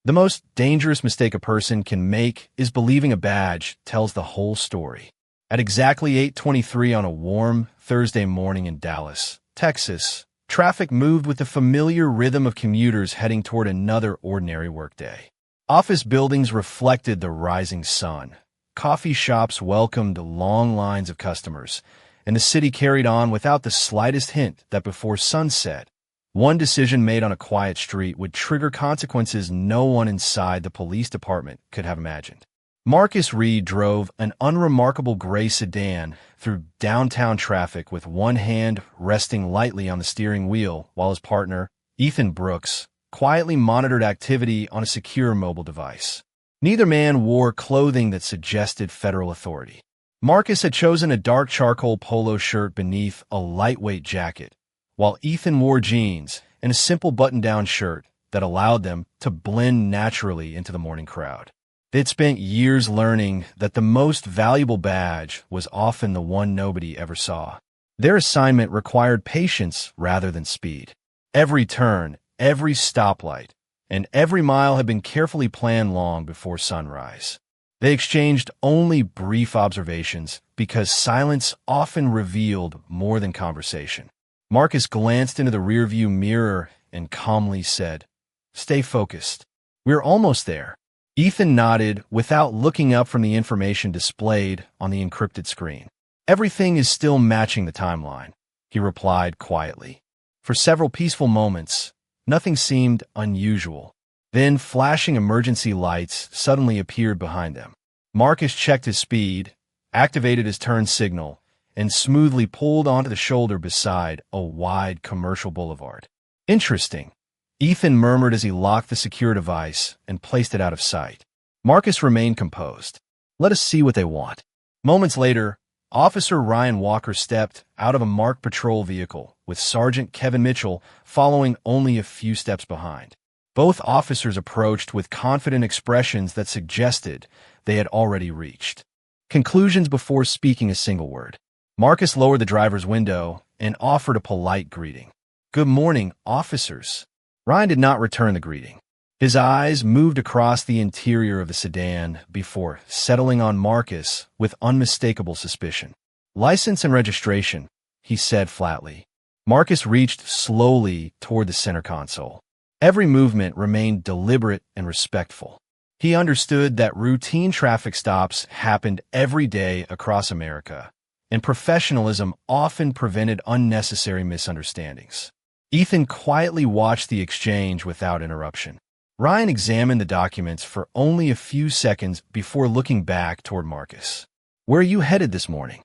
The most dangerous mistake a person can make is believing a badge tells the whole story. At exactly 8:23 on a warm Thursday morning in Dallas, Texas, traffic moved with the familiar rhythm of commuters heading toward another ordinary workday. Office buildings reflected the rising sun. Coffee shops welcomed long lines of customers, and the city carried on without the slightest hint that before sunset, one decision made on a quiet street would trigger consequences no one inside the police department could have imagined. Marcus Reed drove an unremarkable gray sedan through downtown traffic with one hand resting lightly on the steering wheel while his partner, Ethan Brooks, quietly monitored activity on a secure mobile device. Neither man wore clothing that suggested federal authority. Marcus had chosen a dark charcoal polo shirt beneath a lightweight jacket, while Ethan wore jeans and a simple button-down shirt that allowed them to blend naturally into the morning crowd. They'd spent years learning that the most valuable badge was often the one nobody ever saw. Their assignment required patience rather than speed. Every turn, every stoplight, and every mile had been carefully planned long before sunrise. They exchanged only brief observations because silence often revealed more than conversation. Marcus glanced into the rearview mirror and calmly said, "Stay focused. We're almost there." Ethan nodded without looking up from the information displayed on the encrypted screen. "Everything is still matching the timeline," he replied quietly. For several peaceful moments, nothing seemed unusual. Then flashing emergency lights suddenly appeared behind them. Marcus checked his speed, activated his turn signal, and smoothly pulled onto the shoulder beside a wide commercial boulevard. "Interesting," Ethan murmured as he locked the secure device and placed it out of sight. Marcus remained composed. "Let us see what they want." Moments later, Officer Ryan Walker stepped out of a marked patrol vehicle, with Sergeant Kevin Mitchell following only a few steps behind. Both officers approached with confident expressions that suggested they had already reached conclusions before speaking a single word. Marcus lowered the driver's window and offered a polite greeting. "Good morning, officers." Ryan did not return the greeting. His eyes moved across the interior of the sedan before settling on Marcus with unmistakable suspicion. "License and registration," he said flatly. Marcus reached slowly toward the center console. Every movement remained deliberate and respectful. He understood that routine traffic stops happened every day across America, and professionalism often prevented unnecessary misunderstandings. Ethan quietly watched the exchange without interruption. Ryan examined the documents for only a few seconds before looking back toward Marcus. "Where are you headed this morning?"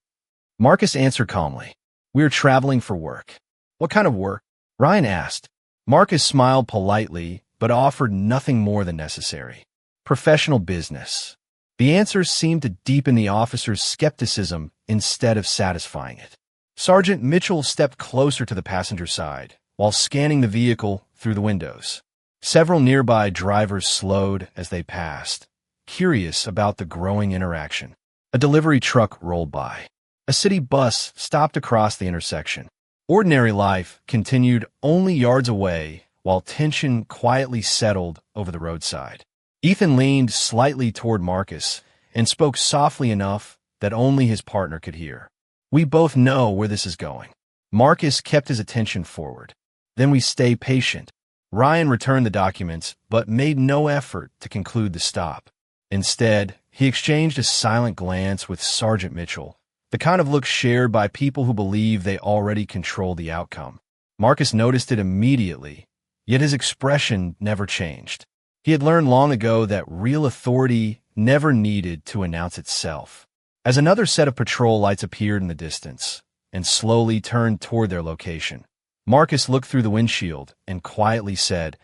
Marcus answered calmly. "We are traveling for work." "What kind of work?" Ryan asked. Marcus smiled politely, but offered nothing more than necessary. "Professional business." The answer seemed to deepen the officer's skepticism instead of satisfying it. Sergeant Mitchell stepped closer to the passenger side, while scanning the vehicle through the windows. Several nearby drivers slowed as they passed, curious about the growing interaction. A delivery truck rolled by. A city bus stopped across the intersection. Ordinary life continued only yards away, while tension quietly settled over the roadside. Ethan leaned slightly toward Marcus and spoke softly enough that only his partner could hear. "We both know where this is going." Marcus kept his attention forward. "Then we stay patient." Ryan returned the documents, but made no effort to conclude the stop. Instead, he exchanged a silent glance with Sergeant Mitchell, the kind of look shared by people who believe they already control the outcome. Marcus noticed it immediately, yet his expression never changed. He had learned long ago that real authority never needed to announce itself. As another set of patrol lights appeared in the distance and slowly turned toward their location, Marcus looked through the windshield and quietly said,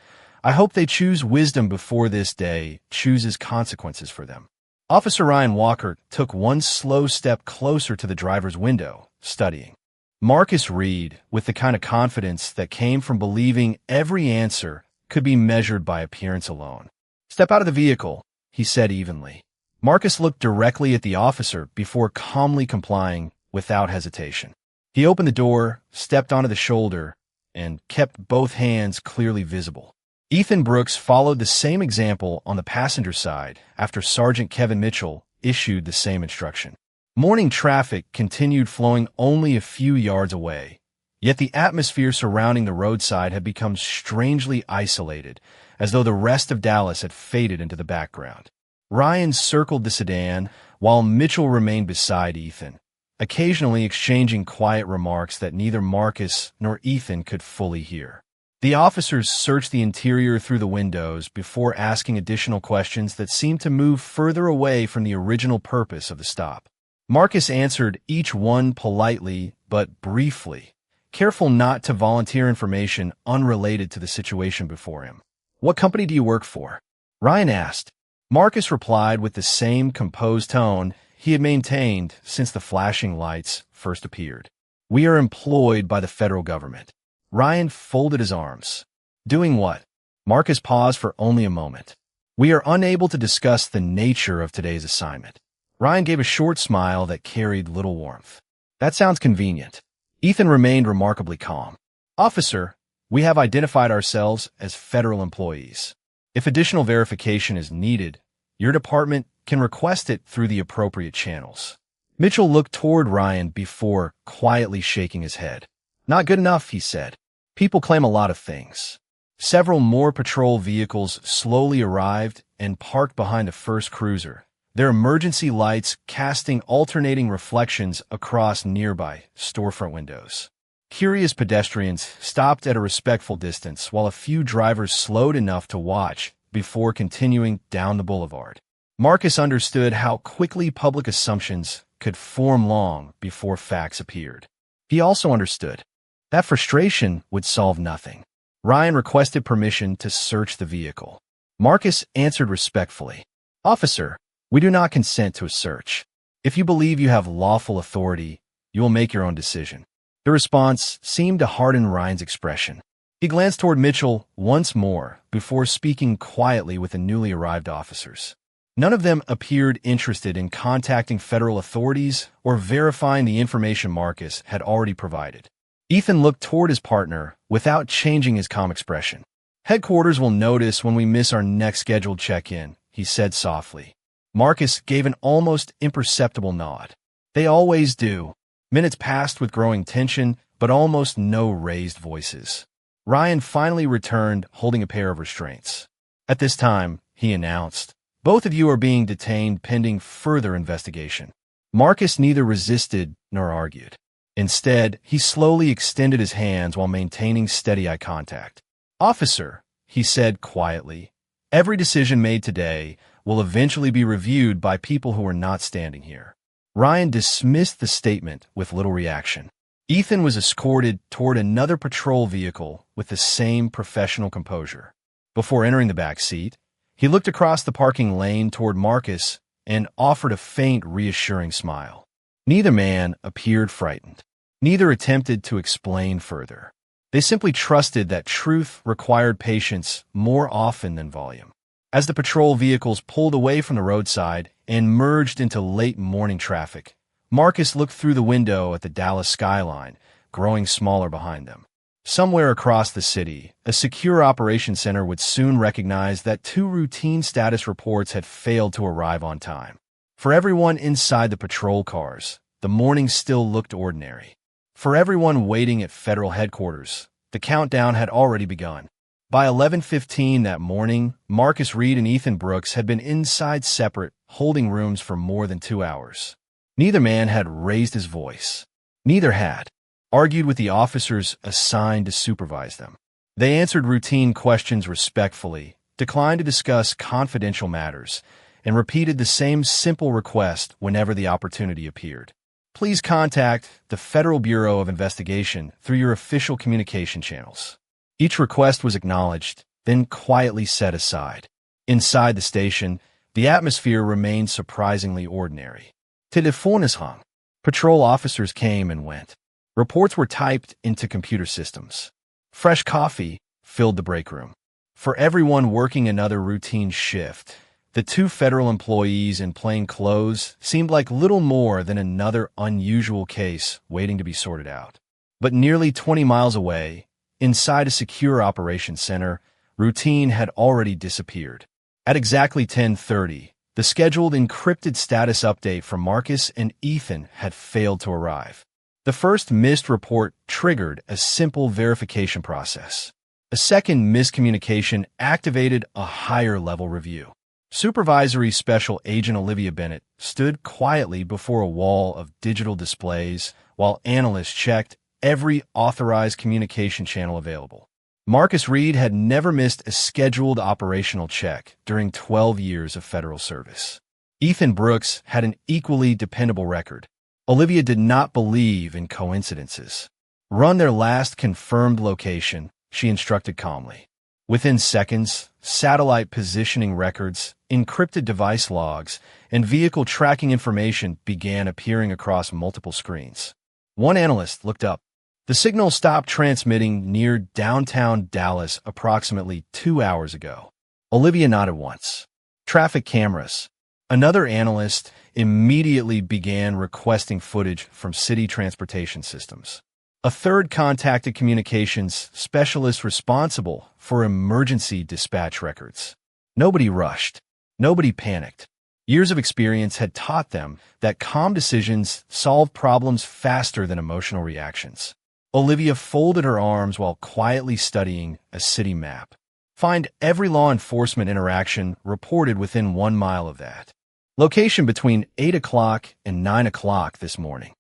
"I hope they choose wisdom before this day chooses consequences for them." Officer Ryan Walker took one slow step closer to the driver's window, studying. Marcus Reed, with the kind of confidence that came from believing every answer could be measured by appearance alone. "Step out of the vehicle," he said evenly. Marcus looked directly at the officer before calmly complying without hesitation. He opened the door, stepped onto the shoulder, and kept both hands clearly visible. Ethan Brooks followed the same example on the passenger side after Sergeant Kevin Mitchell issued the same instruction. Morning traffic continued flowing only a few yards away, yet the atmosphere surrounding the roadside had become strangely isolated, as though the rest of Dallas had faded into the background. Ryan circled the sedan, while Mitchell remained beside Ethan, occasionally exchanging quiet remarks that neither Marcus nor Ethan could fully hear. The officers searched the interior through the windows before asking additional questions that seemed to move further away from the original purpose of the stop. Marcus answered each one politely but briefly, careful not to volunteer information unrelated to the situation before him. "What company do you work for?" Ryan asked. Marcus replied with the same composed tone he had maintained since the flashing lights first appeared. "We are employed by the federal government." Ryan folded his arms. "Doing what?" Marcus paused for only a moment. "We are unable to discuss the nature of today's assignment." Ryan gave a short smile that carried little warmth. "That sounds convenient." Ethan remained remarkably calm. "Officer, we have identified ourselves as federal employees. If additional verification is needed, your department can request it through the appropriate channels." Mitchell looked toward Ryan before quietly shaking his head. "Not good enough," he said. "People claim a lot of things." Several more patrol vehicles slowly arrived and parked behind the first cruiser, their emergency lights casting alternating reflections across nearby storefront windows. Curious pedestrians stopped at a respectful distance, while a few drivers slowed enough to watch before continuing down the boulevard. Marcus understood how quickly public assumptions could form long before facts appeared. He also understood that frustration would solve nothing. Ryan requested permission to search the vehicle. Marcus answered respectfully, "Officer, we do not consent to a search. If you believe you have lawful authority, you will make your own decision." The response seemed to harden Ryan's expression. He glanced toward Mitchell once more before speaking quietly with the newly arrived officers. None of them appeared interested in contacting federal authorities or verifying the information Marcus had already provided. Ethan looked toward his partner without changing his calm expression. "Headquarters will notice when we miss our next scheduled check-in," he said softly. Marcus gave an almost imperceptible nod. "They always do." Minutes passed with growing tension, but almost no raised voices. Ryan finally returned, holding a pair of restraints. "At this time," he announced, "both of you are being detained pending further investigation." Marcus neither resisted nor argued. Instead, he slowly extended his hands while maintaining steady eye contact. "Officer," he said quietly, "every decision made today will eventually be reviewed by people who are not standing here." Ryan dismissed the statement with little reaction. Ethan was escorted toward another patrol vehicle with the same professional composure. Before entering the back seat, he looked across the parking lane toward Marcus and offered a faint, reassuring smile. Neither man appeared frightened. Neither attempted to explain further. They simply trusted that truth required patience more often than volume. As the patrol vehicles pulled away from the roadside and merged into late morning traffic, Marcus looked through the window at the Dallas skyline, growing smaller behind them. Somewhere across the city, a secure operations center would soon recognize that 2 routine status reports had failed to arrive on time. For everyone inside the patrol cars, the morning still looked ordinary. For everyone waiting at federal headquarters, the countdown had already begun. By 11:15 that morning, Marcus Reed and Ethan Brooks had been inside separate, holding rooms for more than 2 hours. Neither man had raised his voice. Neither had argued with the officers assigned to supervise them. They answered routine questions respectfully, declined to discuss confidential matters, and repeated the same simple request whenever the opportunity appeared. "Please contact the Federal Bureau of Investigation through your official communication channels." Each request was acknowledged, then quietly set aside. Inside the station, the atmosphere remained surprisingly ordinary. Telephones hung. Patrol officers came and went. Reports were typed into computer systems. Fresh coffee filled the break room. For everyone working another routine shift, the 2 federal employees in plain clothes seemed like little more than another unusual case waiting to be sorted out. But nearly 20 miles away, inside a secure operations center, routine had already disappeared. At exactly 10:30, the scheduled encrypted status update from Marcus and Ethan had failed to arrive. The first missed report triggered a simple verification process. A second miscommunication activated a higher-level review. Supervisory Special Agent Olivia Bennett stood quietly before a wall of digital displays while analysts checked every authorized communication channel available. Marcus Reed had never missed a scheduled operational check during 12 years of federal service. Ethan Brooks had an equally dependable record. Olivia did not believe in coincidences. Run their last confirmed location, she instructed calmly. Within seconds, satellite positioning records, encrypted device logs, and vehicle tracking information began appearing across multiple screens. One analyst looked up. The signal stopped transmitting near downtown Dallas approximately 2 hours ago. Olivia nodded once. Traffic cameras. Another analyst immediately began requesting footage from city transportation systems. A third contacted communications specialist responsible for emergency dispatch records. Nobody rushed. Nobody panicked. Years of experience had taught them that calm decisions solve problems faster than emotional reactions. Olivia folded her arms while quietly studying a city map. Find every law enforcement interaction reported within 1 mile of that. Location between 8 o'clock and 9 o'clock this morning.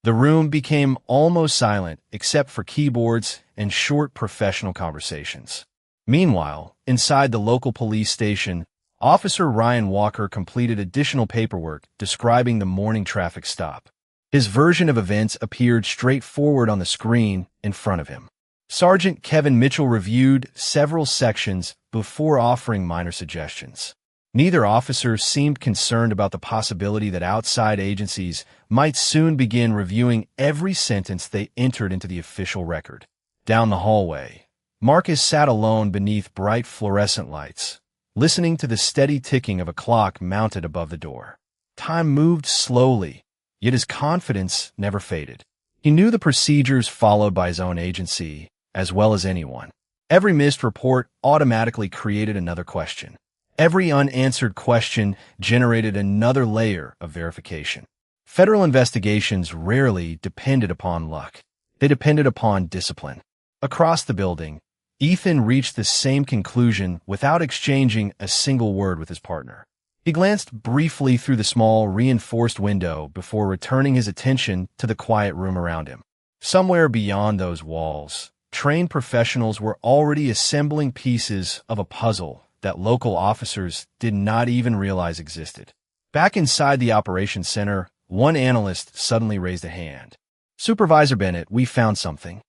The room became almost silent except for keyboards and short professional conversations. Meanwhile, inside the local police station, Officer Ryan Walker completed additional paperwork describing the morning traffic stop. His version of events appeared straightforward on the screen in front of him. Sergeant Kevin Mitchell reviewed several sections before offering minor suggestions. Neither officer seemed concerned about the possibility that outside agencies might soon begin reviewing every sentence they entered into the official record. Down the hallway, Marcus sat alone beneath bright fluorescent lights, listening to the steady ticking of a clock mounted above the door. Time moved slowly, yet his confidence never faded. He knew the procedures followed by his own agency as well as anyone. Every missed report automatically created another question. Every unanswered question generated another layer of verification. Federal investigations rarely depended upon luck. They depended upon discipline. Across the building, Ethan reached the same conclusion without exchanging a single word with his partner. He glanced briefly through the small, reinforced window before returning his attention to the quiet room around him. Somewhere beyond those walls, trained professionals were already assembling pieces of a puzzle that local officers did not even realize existed. Back inside the operations center, one analyst suddenly raised a hand. "Supervisor Bennett, we found something."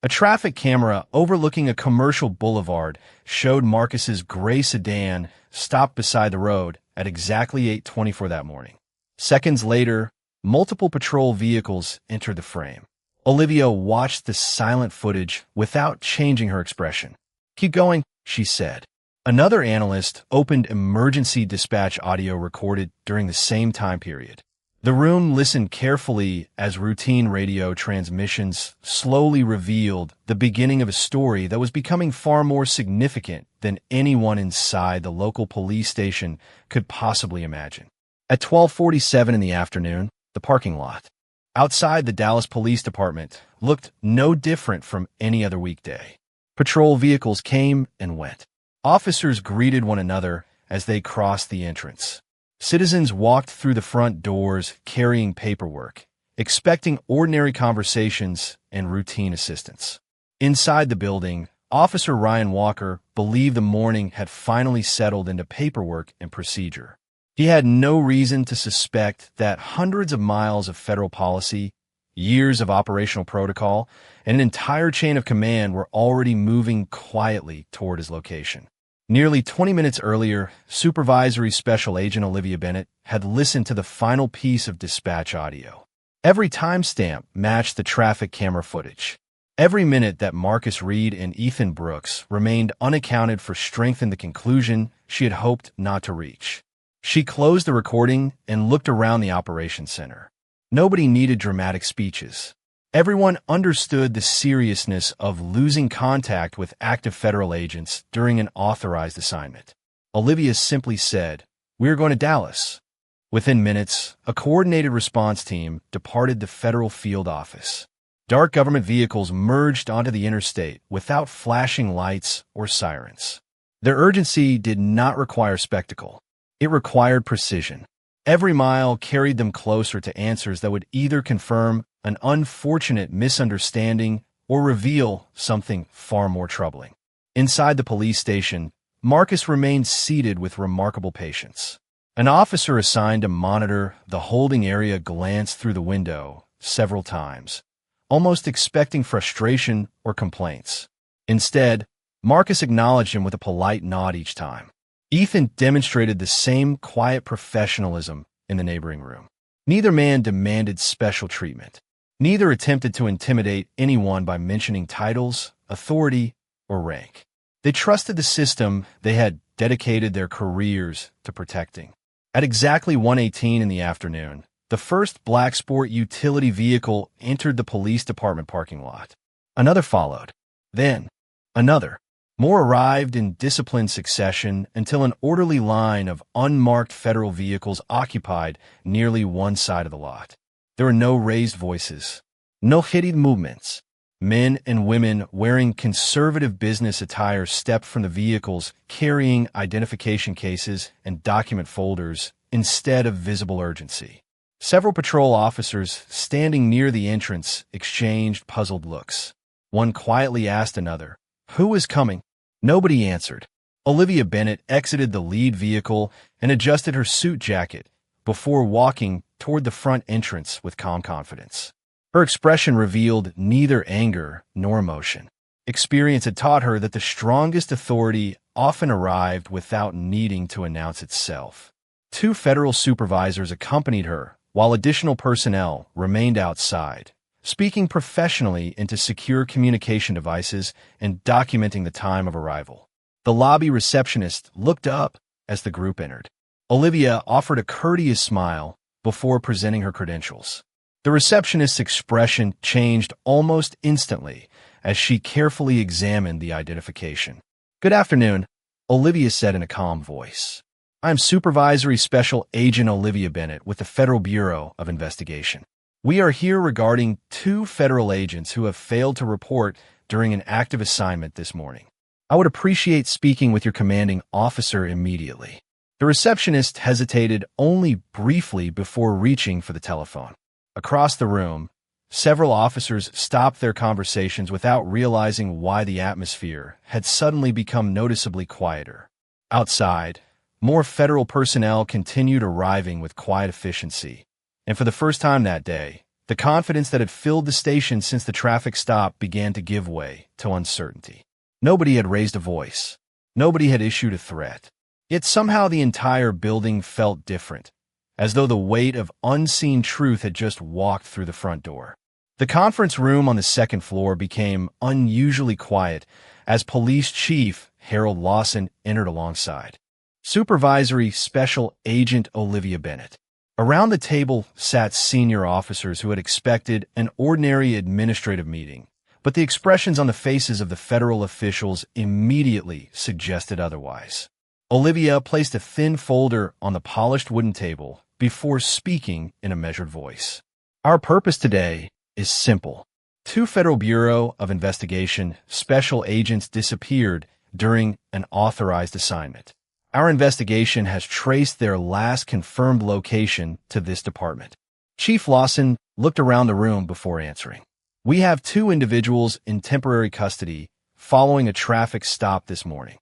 A traffic camera overlooking a commercial boulevard showed Marcus's gray sedan stopped beside the road at exactly 8:24 that morning. Seconds later, multiple patrol vehicles entered the frame. Olivia watched the silent footage without changing her expression. "Keep going," she said. Another analyst opened emergency dispatch audio recorded during the same time period. The room listened carefully as routine radio transmissions slowly revealed the beginning of a story that was becoming far more significant than anyone inside the local police station could possibly imagine. At 12:47 in the afternoon, the parking lot outside the Dallas Police Department looked no different from any other weekday. Patrol vehicles came and went. Officers greeted one another as they crossed the entrance. Citizens walked through the front doors carrying paperwork, expecting ordinary conversations and routine assistance. Inside the building, Officer Ryan Walker believed the morning had finally settled into paperwork and procedure. He had no reason to suspect that hundreds of miles of federal policy, years of operational protocol, and an entire chain of command were already moving quietly toward his location. Nearly 20 minutes earlier, Supervisory Special Agent Olivia Bennett had listened to the final piece of dispatch audio. Every timestamp matched the traffic camera footage. Every minute that Marcus Reed and Ethan Brooks remained unaccounted for strengthened the conclusion she had hoped not to reach. She closed the recording and looked around the operations center. Nobody needed dramatic speeches. Everyone understood the seriousness of losing contact with active federal agents during an authorized assignment. Olivia simply said, "We're going to Dallas." Within minutes, a coordinated response team departed the federal field office. Dark government vehicles merged onto the interstate without flashing lights or sirens. Their urgency did not require spectacle. It required precision. Every mile carried them closer to answers that would either confirm an unfortunate misunderstanding or reveal something far more troubling. Inside the police station, Marcus remained seated with remarkable patience. An officer assigned to monitor the holding area glanced through the window several times, almost expecting frustration or complaints. Instead, Marcus acknowledged him with a polite nod each time. Ethan demonstrated the same quiet professionalism in the neighboring room. Neither man demanded special treatment. Neither attempted to intimidate anyone by mentioning titles, authority, or rank. They trusted the system they had dedicated their careers to protecting. At exactly 1:18 in the afternoon, the first black sport utility vehicle entered the police department parking lot. Another followed. Then, another. More arrived in disciplined succession until an orderly line of unmarked federal vehicles occupied nearly one side of the lot. There were no raised voices, no hidden movements. Men and women wearing conservative business attire stepped from the vehicles carrying identification cases and document folders instead of visible urgency. Several patrol officers standing near the entrance exchanged puzzled looks. One quietly asked another, "Who is coming?" Nobody answered. Olivia Bennett exited the lead vehicle and adjusted her suit jacket before walking toward the front entrance with calm confidence. Her expression revealed neither anger nor emotion. Experience had taught her that the strongest authority often arrived without needing to announce itself. Two federal supervisors accompanied her, while additional personnel remained outside, speaking professionally into secure communication devices and documenting the time of arrival. The lobby receptionist looked up as the group entered. Olivia offered a courteous smile before presenting her credentials. The receptionist's expression changed almost instantly as she carefully examined the identification. "Good afternoon," Olivia said in a calm voice. "I'm Supervisory Special Agent Olivia Bennett with the Federal Bureau of Investigation. We are here regarding two federal agents who have failed to report during an active assignment this morning. I would appreciate speaking with your commanding officer immediately." The receptionist hesitated only briefly before reaching for the telephone. Across the room, several officers stopped their conversations without realizing why the atmosphere had suddenly become noticeably quieter. Outside, more federal personnel continued arriving with quiet efficiency, and for the first time that day, the confidence that had filled the station since the traffic stop began to give way to uncertainty. Nobody had raised a voice. Nobody had issued a threat. Yet somehow the entire building felt different, as though the weight of unseen truth had just walked through the front door. The conference room on the second floor became unusually quiet as Police Chief Harold Lawson entered alongside Supervisory Special Agent Olivia Bennett. Around the table sat senior officers who had expected an ordinary administrative meeting, but the expressions on the faces of the federal officials immediately suggested otherwise. Olivia placed a thin folder on the polished wooden table before speaking in a measured voice. "Our purpose today is simple. Two Federal Bureau of Investigation special agents disappeared during an authorized assignment. Our investigation has traced their last confirmed location to this department." Chief Lawson looked around the room before answering. "We have two individuals in temporary custody following a traffic stop this morning."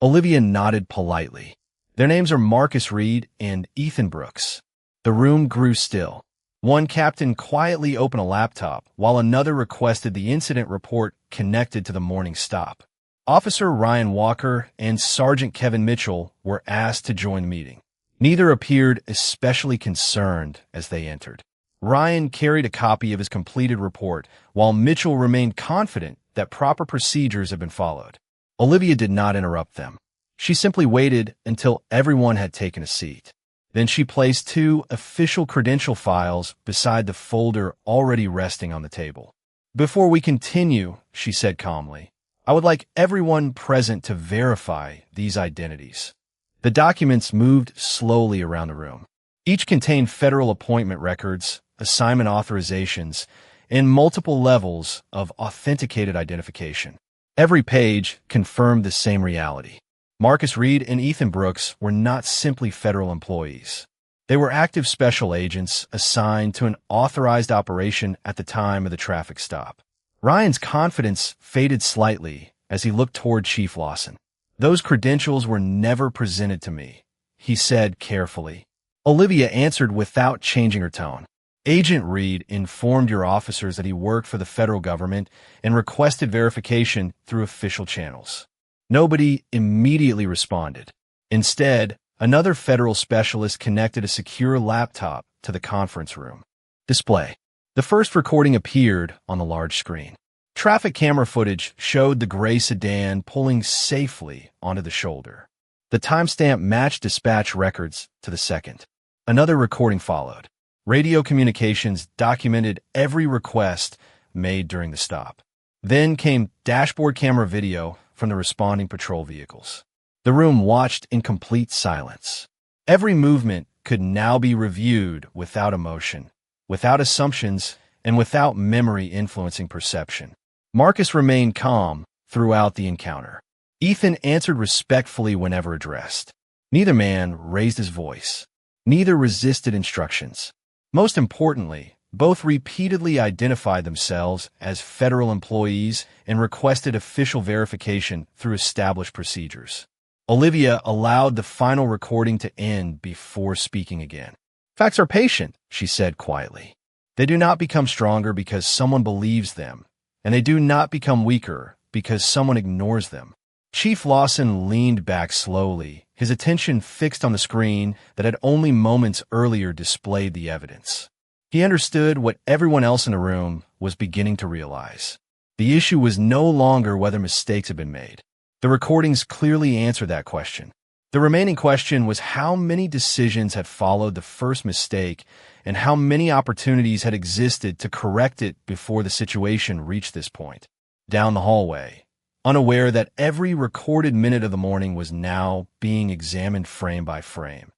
Olivia nodded politely. "Their names are Marcus Reed and Ethan Brooks." The room grew still. One captain quietly opened a laptop, while another requested the incident report connected to the morning stop. Officer Ryan Walker and Sergeant Kevin Mitchell were asked to join the meeting. Neither appeared especially concerned as they entered. Ryan carried a copy of his completed report, while Mitchell remained confident that proper procedures had been followed. Olivia did not interrupt them. She simply waited until everyone had taken a seat. Then she placed two official credential files beside the folder already resting on the table. "Before we continue," she said calmly, "I would like everyone present to verify these identities." The documents moved slowly around the room. Each contained federal appointment records, assignment authorizations, and multiple levels of authenticated identification. Every page confirmed the same reality. Marcus Reed and Ethan Brooks were not simply federal employees. They were active special agents assigned to an authorized operation at the time of the traffic stop. Ryan's confidence faded slightly as he looked toward Chief Lawson. "Those credentials were never presented to me," he said carefully. Olivia answered without changing her tone. "Agent Reed informed your officers that he worked for the federal government and requested verification through official channels." Nobody immediately responded. Instead, another federal specialist connected a secure laptop to the conference room. Display. The first recording appeared on the large screen. Traffic camera footage showed the gray sedan pulling safely onto the shoulder. The timestamp matched dispatch records to the second. Another recording followed. Radio communications documented every request made during the stop. Then came dashboard camera video from the responding patrol vehicles. The room watched in complete silence. Every movement could now be reviewed without emotion, without assumptions, and without memory influencing perception. Marcus remained calm throughout the encounter. Ethan answered respectfully whenever addressed. Neither man raised his voice. Neither resisted instructions. Most importantly, both repeatedly identified themselves as federal employees and requested official verification through established procedures. Olivia allowed the final recording to end before speaking again. "Facts are patient," she said quietly. "They do not become stronger because someone believes them, and they do not become weaker because someone ignores them." Chief Lawson leaned back slowly, his attention fixed on the screen that had only moments earlier displayed the evidence. He understood what everyone else in the room was beginning to realize. The issue was no longer whether mistakes had been made. The recordings clearly answered that question. The remaining question was how many decisions had followed the first mistake and how many opportunities had existed to correct it before the situation reached this point. Down the hallway, unaware that every recorded minute of the morning was now being examined frame by frame,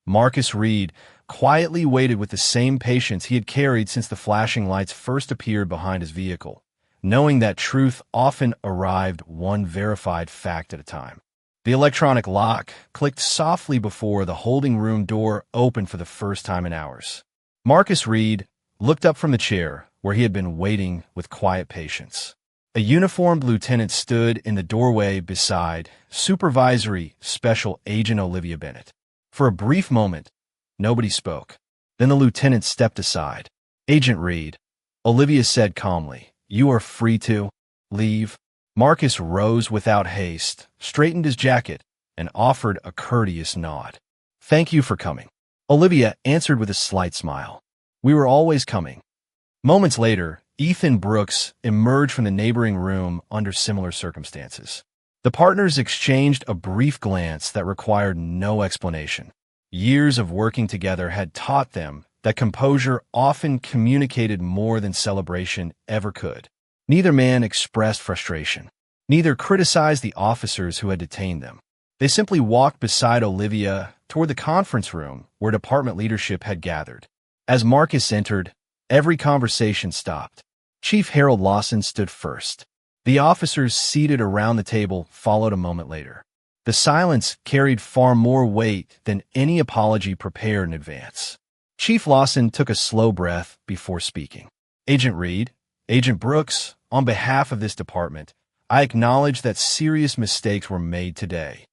Marcus Reed quietly waited with the same patience he had carried since the flashing lights first appeared behind his vehicle, knowing that truth often arrived one verified fact at a time. The electronic lock clicked softly before the holding room door opened for the first time in hours. Marcus Reed looked up from the chair where he had been waiting with quiet patience. A uniformed lieutenant stood in the doorway beside Supervisory Special Agent Olivia Bennett. For a brief moment, nobody spoke. Then the lieutenant stepped aside. "Agent Reed," Olivia said calmly, "you are free to leave." Marcus rose without haste, straightened his jacket, and offered a courteous nod. "Thank you for coming." Olivia answered with a slight smile. "We were always coming." Moments later, Ethan Brooks emerged from the neighboring room under similar circumstances. The partners exchanged a brief glance that required no explanation. Years of working together had taught them that composure often communicated more than celebration ever could. Neither man expressed frustration. Neither criticized the officers who had detained them. They simply walked beside Olivia toward the conference room where department leadership had gathered. As Marcus entered, every conversation stopped. Chief Harold Lawson stood first. The officers seated around the table followed a moment later. The silence carried far more weight than any apology prepared in advance. Chief Lawson took a slow breath before speaking. "Agent Reed, Agent Brooks, on behalf of this department, I acknowledge that serious mistakes were made today."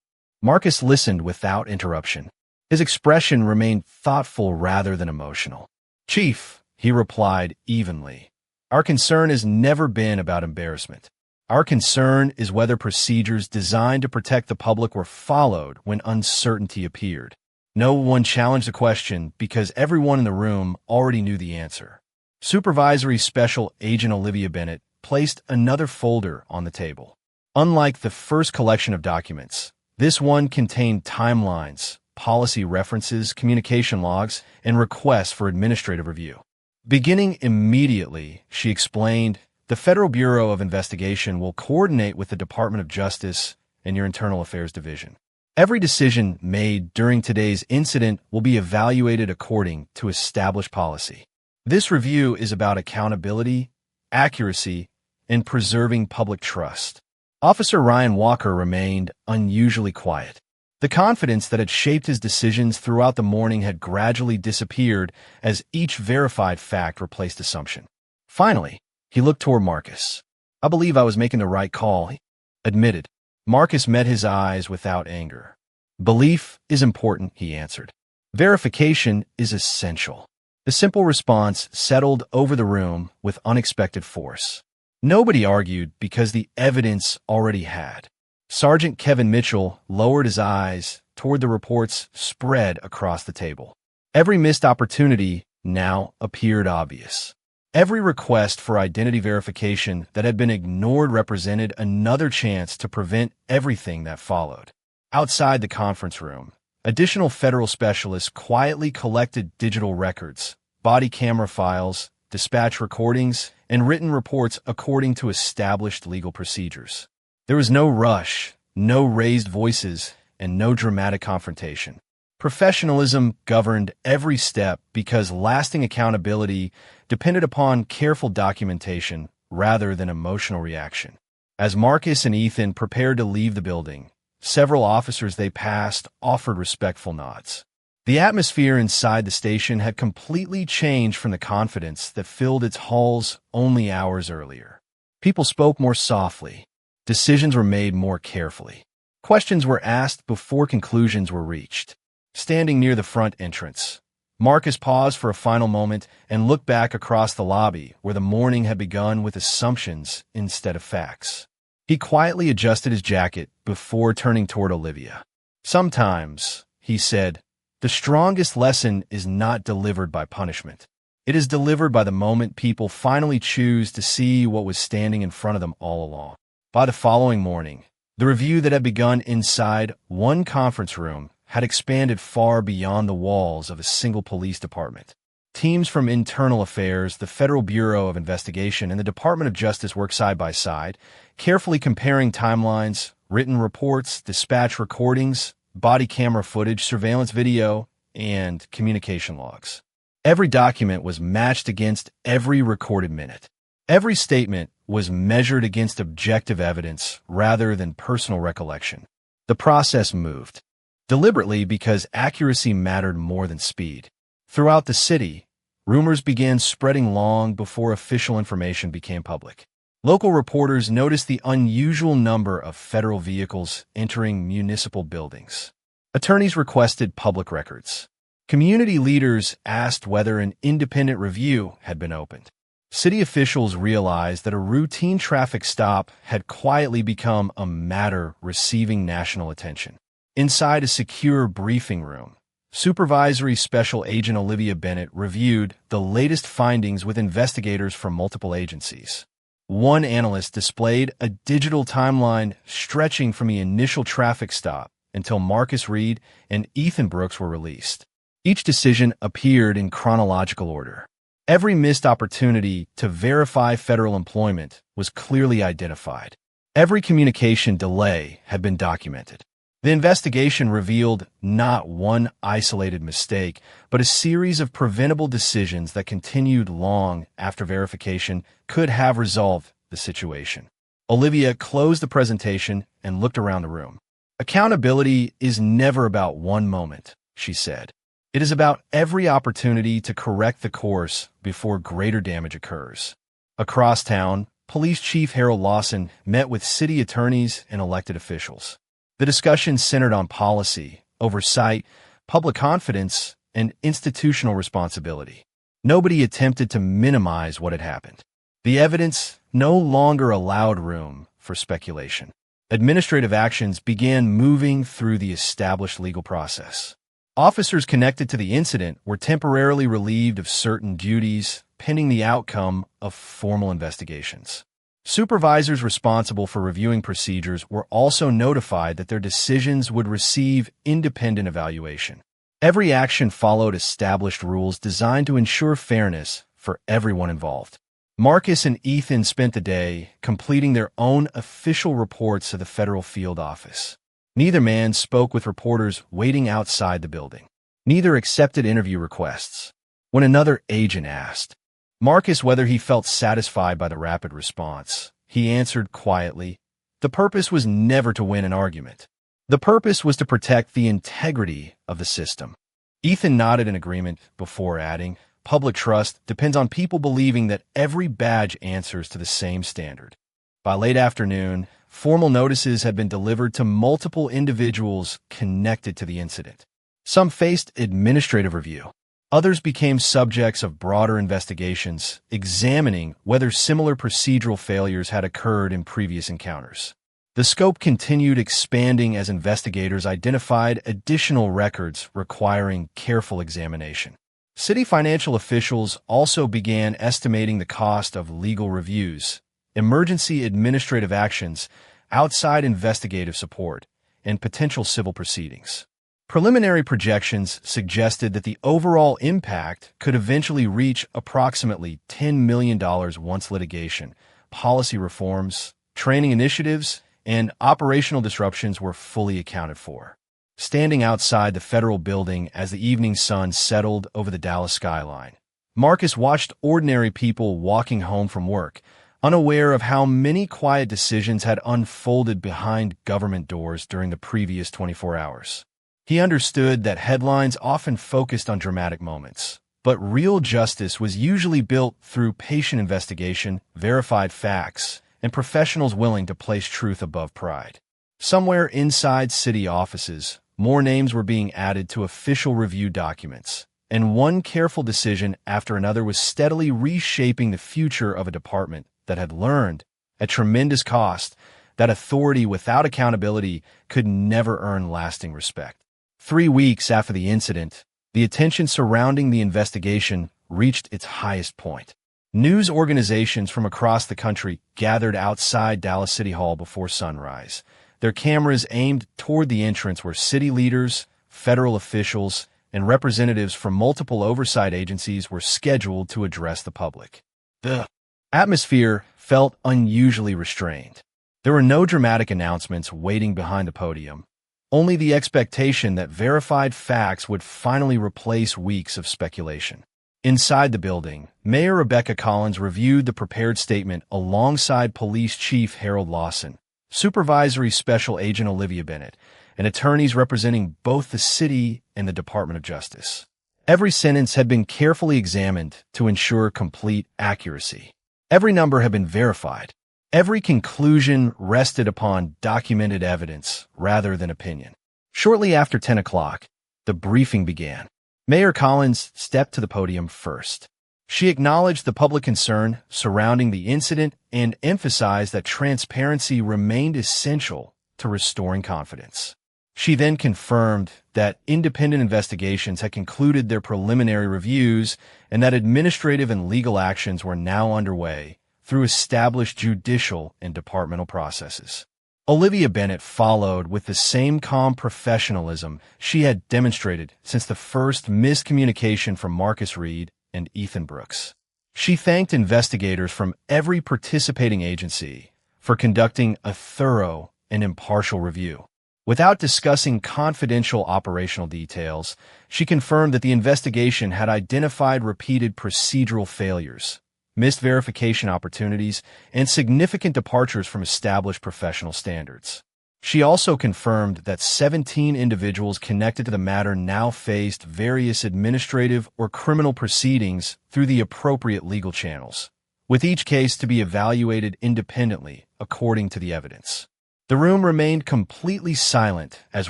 Marcus listened without interruption. His expression remained thoughtful rather than emotional. "Chief," he replied evenly, "our concern has never been about embarrassment. Our concern is whether procedures designed to protect the public were followed when uncertainty appeared." No one challenged the question because everyone in the room already knew the answer. Supervisory Special Agent Olivia Bennett placed another folder on the table. Unlike the first collection of documents, this one contained timelines, policy references, communication logs, and requests for administrative review. Beginning immediately, she explained, the Federal Bureau of Investigation will coordinate with the Department of Justice and your Internal Affairs Division. Every decision made during today's incident will be evaluated according to established policy. This review is about accountability, accuracy, and preserving public trust. Officer Ryan Walker remained unusually quiet. The confidence that had shaped his decisions throughout the morning had gradually disappeared as each verified fact replaced assumption. Finally, he looked toward Marcus. I believe I was making the right call, he admitted. Marcus met his eyes without anger. Belief is important, he answered. Verification is essential. The simple response settled over the room with unexpected force. Nobody argued because the evidence already had. Sergeant Kevin Mitchell lowered his eyes toward the reports spread across the table. Every missed opportunity now appeared obvious. Every request for identity verification that had been ignored represented another chance to prevent everything that followed. Outside the conference room, additional federal specialists quietly collected digital records, body camera files, dispatch recordings, and written reports according to established legal procedures. There was no rush, no raised voices, and no dramatic confrontation. Professionalism governed every step because lasting accountability depended upon careful documentation rather than emotional reaction. As Marcus and Ethan prepared to leave the building, several officers they passed offered respectful nods. The atmosphere inside the station had completely changed from the confidence that filled its halls only hours earlier. People spoke more softly. Decisions were made more carefully. Questions were asked before conclusions were reached. Standing near the front entrance, Marcus paused for a final moment and looked back across the lobby where the morning had begun with assumptions instead of facts. He quietly adjusted his jacket before turning toward Olivia. Sometimes, he said, the strongest lesson is not delivered by punishment. It is delivered by the moment people finally choose to see what was standing in front of them all along. By the following morning, the review that had begun inside one conference room had expanded far beyond the walls of a single police department. Teams from Internal Affairs, the Federal Bureau of Investigation, and the Department of Justice worked side by side, carefully comparing timelines, written reports, dispatch recordings, body camera footage, surveillance video, and communication logs. Every document was matched against every recorded minute. Every statement was measured against objective evidence rather than personal recollection. The process moved deliberately because accuracy mattered more than speed. Throughout the city, rumors began spreading long before official information became public. Local reporters noticed the unusual number of federal vehicles entering municipal buildings. Attorneys requested public records. Community leaders asked whether an independent review had been opened. City officials realized that a routine traffic stop had quietly become a matter receiving national attention. Inside a secure briefing room, Supervisory Special Agent Olivia Bennett reviewed the latest findings with investigators from multiple agencies. One analyst displayed a digital timeline stretching from the initial traffic stop until Marcus Reed and Ethan Brooks were released. Each decision appeared in chronological order. Every missed opportunity to verify federal employment was clearly identified. Every communication delay had been documented. The investigation revealed not one isolated mistake, but a series of preventable decisions that continued long after verification could have resolved the situation. Olivia closed the presentation and looked around the room. Accountability is never about one moment, she said. It is about every opportunity to correct the course before greater damage occurs. Across town, Police Chief Harold Lawson met with city attorneys and elected officials. The discussion centered on policy, oversight, public confidence, and institutional responsibility. Nobody attempted to minimize what had happened. The evidence no longer allowed room for speculation. Administrative actions began moving through the established legal process. Officers connected to the incident were temporarily relieved of certain duties pending the outcome of formal investigations. Supervisors responsible for reviewing procedures were also notified that their decisions would receive independent evaluation. Every action followed established rules designed to ensure fairness for everyone involved. Marcus and Ethan spent the day completing their own official reports to the federal field office. Neither man spoke with reporters waiting outside the building. Neither accepted interview requests. When another agent asked Marcus whether he felt satisfied by the rapid response, he answered quietly, "The purpose was never to win an argument. The purpose was to protect the integrity of the system." Ethan nodded in agreement before adding, "Public trust depends on people believing that every badge answers to the same standard." By late afternoon, formal notices had been delivered to multiple individuals connected to the incident. Some faced administrative review. Others became subjects of broader investigations, examining whether similar procedural failures had occurred in previous encounters. The scope continued expanding as investigators identified additional records requiring careful examination. City financial officials also began estimating the cost of legal reviews, emergency administrative actions, outside investigative support, and potential civil proceedings. Preliminary projections suggested that the overall impact could eventually reach approximately $10 million once litigation, policy reforms, training initiatives, and operational disruptions were fully accounted for. Standing outside the federal building as the evening sun settled over the Dallas skyline, Marcus watched ordinary people walking home from work, unaware of how many quiet decisions had unfolded behind government doors during the previous 24 hours. He understood that headlines often focused on dramatic moments, but real justice was usually built through patient investigation, verified facts, and professionals willing to place truth above pride. Somewhere inside city offices, more names were being added to official review documents, and one careful decision after another was steadily reshaping the future of a department that had learned, at tremendous cost, that authority without accountability could never earn lasting respect. 3 weeks after the incident, the attention surrounding the investigation reached its highest point. News organizations from across the country gathered outside Dallas City Hall before sunrise, their cameras aimed toward the entrance where city leaders, federal officials, and representatives from multiple oversight agencies were scheduled to address the public. The atmosphere felt unusually restrained. There were no dramatic announcements waiting behind the podium, only the expectation that verified facts would finally replace weeks of speculation. Inside the building, Mayor Rebecca Collins reviewed the prepared statement alongside Police Chief Harold Lawson, Supervisory Special Agent Olivia Bennett, and attorneys representing both the city and the Department of Justice. Every sentence had been carefully examined to ensure complete accuracy. Every number had been verified. Every conclusion rested upon documented evidence rather than opinion. Shortly after 10 o'clock, the briefing began. Mayor Collins stepped to the podium first. She acknowledged the public concern surrounding the incident and emphasized that transparency remained essential to restoring confidence. She then confirmed that independent investigations had concluded their preliminary reviews and that administrative and legal actions were now underway through established judicial and departmental processes. Olivia Bennett followed with the same calm professionalism she had demonstrated since the first miscommunication from Marcus Reed and Ethan Brooks. She thanked investigators from every participating agency for conducting a thorough and impartial review. Without discussing confidential operational details, she confirmed that the investigation had identified repeated procedural failures, missed verification opportunities, and significant departures from established professional standards. She also confirmed that 17 individuals connected to the matter now faced various administrative or criminal proceedings through the appropriate legal channels, with each case to be evaluated independently according to the evidence. The room remained completely silent as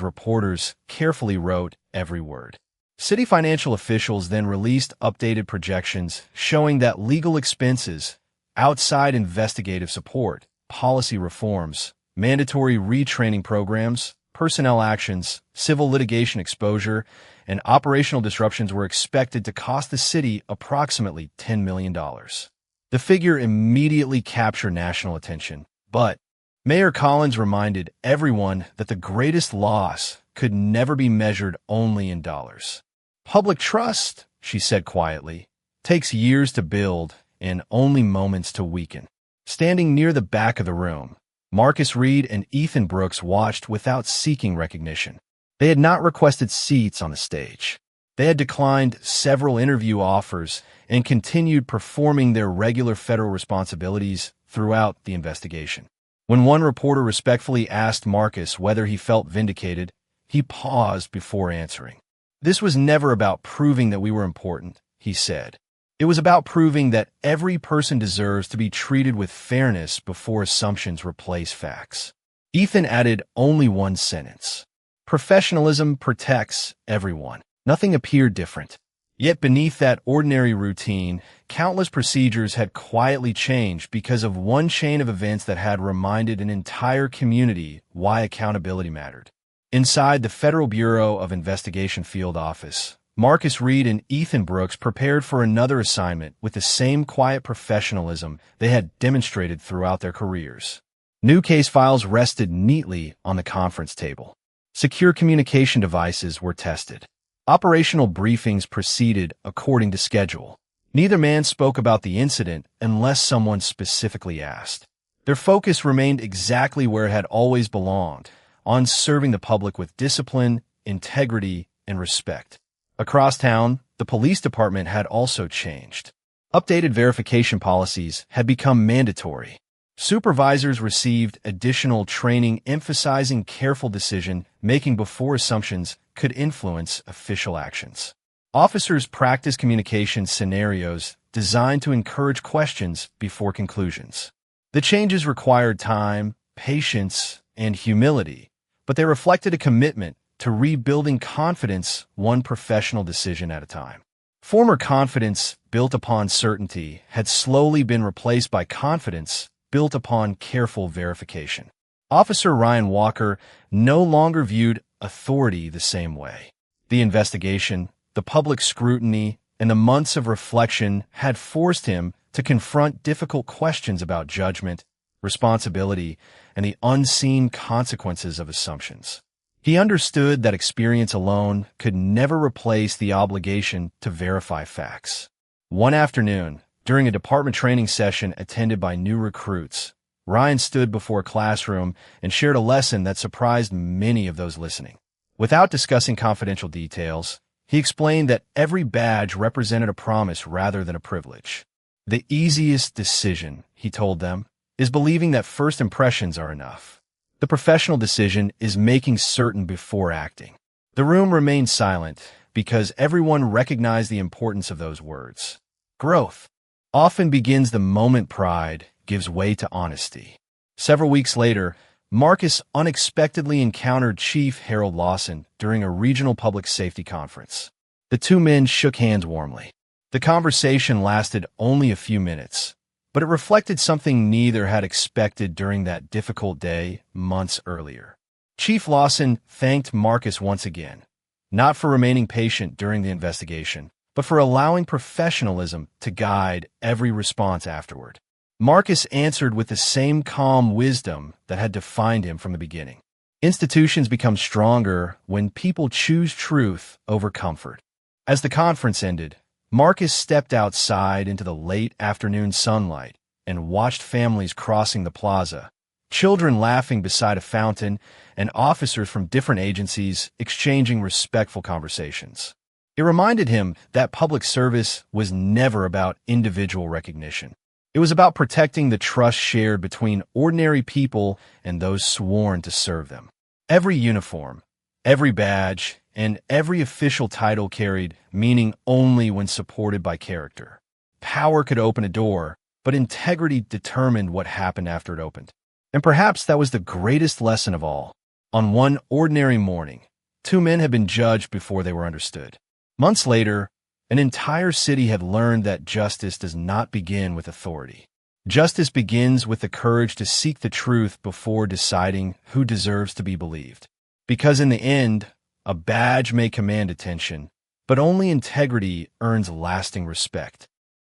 reporters carefully wrote every word. City financial officials then released updated projections showing that legal expenses, outside investigative support, policy reforms, mandatory retraining programs, personnel actions, civil litigation exposure, and operational disruptions were expected to cost the city approximately $10 million. The figure immediately captured national attention, but Mayor Collins reminded everyone that the greatest loss could never be measured only in dollars. Public trust, she said quietly, takes years to build and only moments to weaken. Standing near the back of the room, Marcus Reed and Ethan Brooks watched without seeking recognition. They had not requested seats on the stage. They had declined several interview offers and continued performing their regular federal responsibilities throughout the investigation. When one reporter respectfully asked Marcus whether he felt vindicated, he paused before answering. "This was never about proving that we were important," he said. "It was about proving that every person deserves to be treated with fairness before assumptions replace facts." Ethan added only one sentence. "Professionalism protects everyone." Nothing appeared different. Yet beneath that ordinary routine, countless procedures had quietly changed because of one chain of events that had reminded an entire community why accountability mattered. Inside the Federal Bureau of Investigation field office, Marcus Reed and Ethan Brooks prepared for another assignment with the same quiet professionalism they had demonstrated throughout their careers. New case files rested neatly on the conference table. Secure communication devices were tested. Operational briefings proceeded according to schedule. Neither man spoke about the incident unless someone specifically asked. Their focus remained exactly where it had always belonged, on serving the public with discipline, integrity, and respect. Across town, the police department had also changed. Updated verification policies had become mandatory. Supervisors received additional training emphasizing careful decision-making before assumptions could influence official actions. Officers practiced communication scenarios designed to encourage questions before conclusions. The changes required time, patience, and humility, but they reflected a commitment to rebuilding confidence one professional decision at a time. Former confidence built upon certainty had slowly been replaced by confidence built upon careful verification. Officer Ryan Walker no longer viewed authority the same way. The investigation, the public scrutiny, and the months of reflection had forced him to confront difficult questions about judgment, responsibility, and the unseen consequences of assumptions. He understood that experience alone could never replace the obligation to verify facts. One afternoon, during a department training session attended by new recruits, Ryan stood before a classroom and shared a lesson that surprised many of those listening. Without discussing confidential details, he explained that every badge represented a promise rather than a privilege. The easiest decision, he told them, is believing that first impressions are enough. The professional decision is making certain before acting. The room remained silent because everyone recognized the importance of those words. Growth often begins the moment pride gives way to honesty. Several weeks later, Marcus unexpectedly encountered Chief Harold Lawson during a regional public safety conference. The two men shook hands warmly. The conversation lasted only a few minutes, but it reflected something neither had expected during that difficult day months earlier. Chief Lawson thanked Marcus once again, not for remaining patient during the investigation, but for allowing professionalism to guide every response afterward. Marcus answered with the same calm wisdom that had defined him from the beginning. Institutions become stronger when people choose truth over comfort. As the conference ended, Marcus stepped outside into the late afternoon sunlight and watched families crossing the plaza, children laughing beside a fountain, and officers from different agencies exchanging respectful conversations. It reminded him that public service was never about individual recognition. It was about protecting the trust shared between ordinary people and those sworn to serve them. Every uniform, every badge, and every official title carried meaning only when supported by character. Power could open a door, but integrity determined what happened after it opened. And perhaps that was the greatest lesson of all. On one ordinary morning, two men had been judged before they were understood. Months later, an entire city had learned that justice does not begin with authority. Justice begins with the courage to seek the truth before deciding who deserves to be believed. Because in the end, a badge may command attention, but only integrity earns lasting respect.